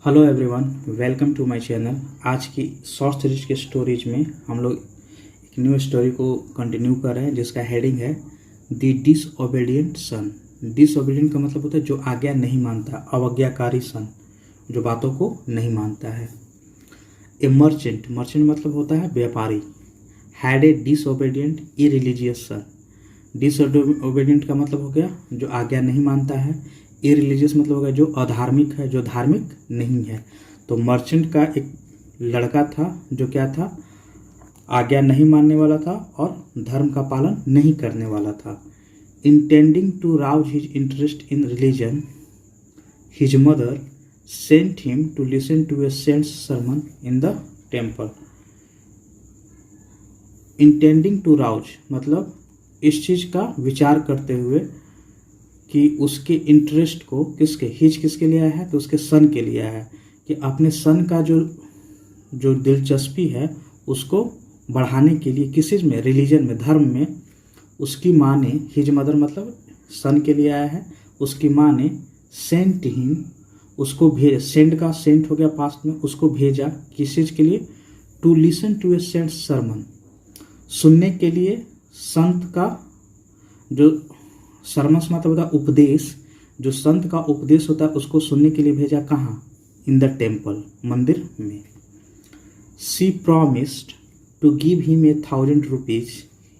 Hello everyone, welcome to my channel. आज की short series के स्टोरीज में हम लोग एक न्यू स्टोरी को कंटिन्यू कर रहे हैं जिसका हेडिंग है द डिसओबीडिएंट सन। डिसओबीडिएंट का मतलब होता है जो आज्ञा नहीं मानता, अवज्ञाकारी सन, जो बातों को नहीं मानता है। ए मर्चेंट, मर्चेंट मतलब होता है व्यापारी, हैड ए डिसओबीडिएंट इरिलीजियस सन। डिसओबीडिएंट का मतलब हो गया जो आज्ञा नहीं मानता है, इरिलीजियस मतलब हो गया जो अधार्मिक है, जो धार्मिक नहीं है। तो मर्चेंट का एक लड़का था जो क्या था, आज्ञा नहीं मानने वाला था और धर्म का पालन नहीं करने वाला था। Intending to rouse his interest in religion, his mother sent him to listen to a saint's sermon in the temple. Intending to rouse मतलब इस चीज का विचार करते हुए कि उसके इंटरेस्ट को किसके लिए आया है, तो उसके सन के लिए आया है कि अपने सन का जो दिलचस्पी है उसको बढ़ाने के लिए किस चीज़ में, रिलीजन में, धर्म में। उसकी माँ ने, हिज मदर मतलब सन के लिए आया है, उसकी माँ ने सेंट हिम, उसको भेज, सेंड का सेंट हो गया पास्ट में, उसको भेजा किस चीज़ के लिए, to listen to a saint sermon, सुनने के लिए संत का जो सरमस मतलब होता है उपदेश, जो संत का उपदेश होता है उसको सुनने के लिए भेजा। कहाँ? इन द टेम्पल, मंदिर में। She promised to give him 1,000 rupees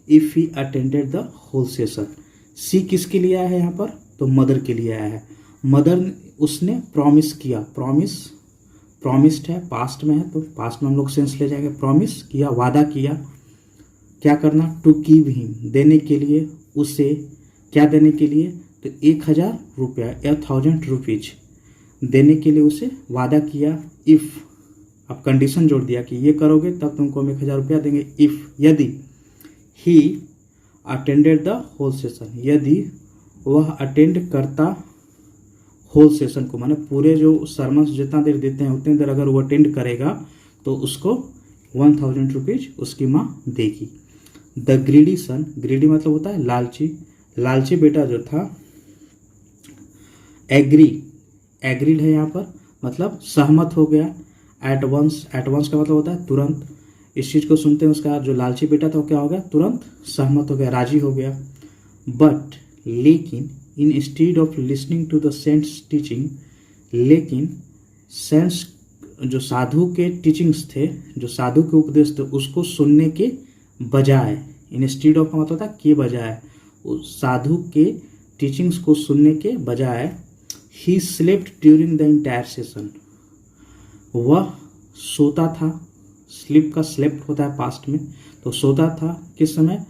if he attended the whole session. See किसके लिए आया है यहाँ पर, तो मदर के लिए आया है। मदर उसने प्रॉमिस किया, प्रॉमिस्ड है, पास्ट में है तो पास्ट में हम लोग सेंस ले जाएंगे। प्रॉमिस किया, वादा किया, क्या करना, टू गिव हिम, देने के लिए, उसे क्या देने के लिए, तो 1,000 रुपया, 1,000 रुपीज देने के लिए उसे वादा किया। इफ़, अब कंडीशन जोड़ दिया कि ये करोगे तब तुमको हम 1,000 रुपया देंगे। इफ़, यदि, he attended the whole session, यदि वह अटेंड करता होल सेशन को, माने पूरे जो सरमन जितना देर देते हैं उतनी देर अगर वो अटेंड करेगा तो उसको 1,000 रुपीज उसकी माँ देगी। द ग्रीडी सन, ग्रीडी मतलब होता है लालची, लालची बेटा जो था, एग्रीड है यहाँ पर, मतलब सहमत हो गया। एट वंस का मतलब होता है तुरंत, इस चीज़ को सुनते हैं उसका जो लालची बेटा था वो क्या हो गया, तुरंत सहमत हो गया, राजी हो गया। बट, लेकिन, instead of listening to the saints teaching, लेकिन सेंट्स जो साधु के टीचिंग्स थे, जो साधु के उपदेश थे उसको सुनने के बजाय, इन स्टीड ऑफ का मतलब होता है के बजाय, उस साधु के टीचिंग्स को सुनने के बजाय, he slept during the entire session, वह सोता था। स्लीप का स्लेप्ट होता है पास्ट में, तो सोता था किस समय,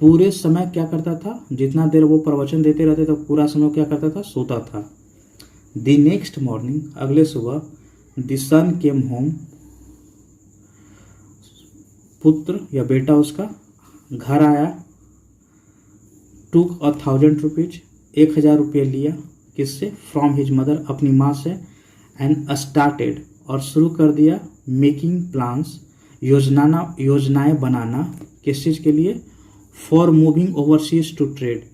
पूरे समय क्या करता था, जितना देर वो प्रवचन देते रहते तो पूरा समय क्या करता था, सोता था। द नेक्स्ट मॉर्निंग, अगले सुबह, द सन केम होम, पुत्र या बेटा उसका घर आया। टूक 1,000 रुपीज, 1,000 रुपये लिया, किससे, फ्रॉम हिज मदर, अपनी माँ से। एंड स्टार्टेड, और शुरू कर दिया, मेकिंग प्लान्स, योजनाएं बनाना, किस चीज़ के लिए, for moving overseas to trade.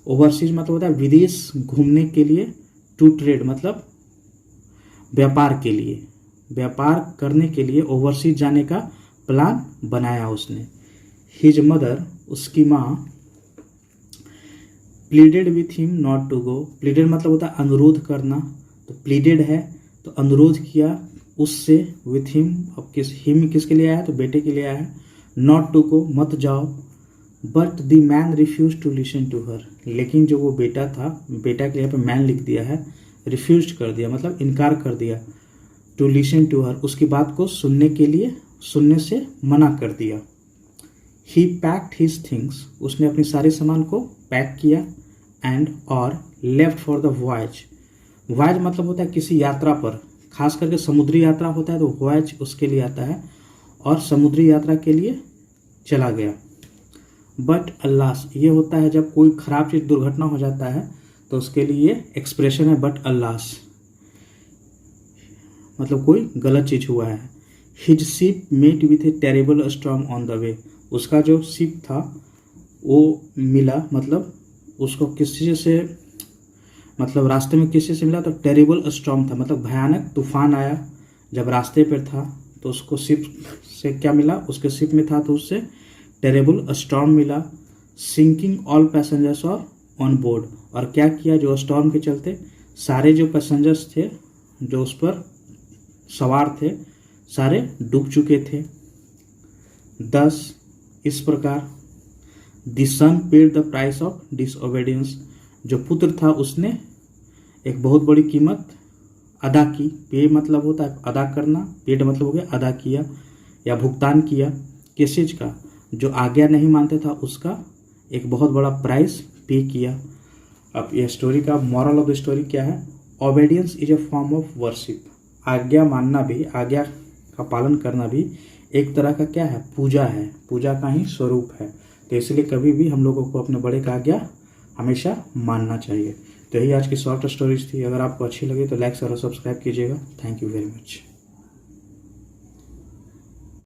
Overseas मतलब होता है विदेश घूमने के लिए, टू ट्रेड मतलब व्यापार के लिए, व्यापार करने के लिए ओवरसीज जाने का प्लान बनाया उसने। हिज मदर, उसकी माँ, pleaded with him not to go, pleaded मतलब होता है अनुरोध करना, तो प्लीडेड है तो अनुरोध किया उससे, विथ हिम, अब हिम किसके लिए आया है, तो बेटे के लिए आया है। नॉट टू गो, मत जाओ। But the man refuse to listen to her, लेकिन जो वो बेटा था, बेटा के यहाँ पे मैन लिख दिया है, रिफ्यूज कर दिया मतलब इनकार कर दिया, टू लिसन टू हर, उसकी बात को सुनने के लिए, सुनने से मना कर दिया। ही पैक्ड हिज थिंग्स, उसने अपनी सारी सामान को पैक किया। एंड और left for the voyage, voyage मतलब होता है किसी यात्रा पर, खास करके समुद्री यात्रा होता है तो वॉयज उसके लिए आता है, और समुद्री यात्रा के लिए चला गया। बट अल्लास, ये होता है जब कोई खराब चीज़, दुर्घटना हो जाता है तो उसके लिए एक्सप्रेशन है बट अल्लास, मतलब कोई गलत चीज़ हुआ है। His ship met with a terrible storm on the way, उसका जो शिप था वो मिला, मतलब उसको किस चीज़ से मतलब रास्ते में किसी से मिला तो टेरिबल स्टॉर्म था, मतलब भयानक तूफान आया जब रास्ते पर था, तो उसको शिप से क्या मिला, उसके शिप में था तो उससे टेरिबल स्टॉर्म मिला। सिंकिंग ऑल पैसेंजर्स और ऑन बोर्ड, और क्या किया, जो स्टॉर्म के चलते सारे जो पैसेंजर्स थे जो उस पर सवार थे सारे डूब चुके थे। 10 इस प्रकार the son paid the price of disobedience, जो पुत्र था उसने एक बहुत बड़ी कीमत अदा की। पे मतलब होता है अदा करना, पेड मतलब हो गया अदा किया या भुगतान किया। किस चीज़ का, जो आज्ञा नहीं मानते था उसका एक बहुत बड़ा प्राइस पे किया। अब यह स्टोरी का मॉरल ऑफ द स्टोरी क्या है, obedience is a form of worship. आज्ञा मानना भी, आज्ञा का पालन करना भी एक तरह का क्या है, पूजा है, पूजा का ही स्वरूप है। तो इसलिए कभी भी हम लोगों को अपने बड़े का आज्ञा हमेशा मानना चाहिए। तो यही आज की शॉर्ट स्टोरीज थी। अगर आपको अच्छी लगी तो लाइक और सब्सक्राइब कीजिएगा। Thank you very much.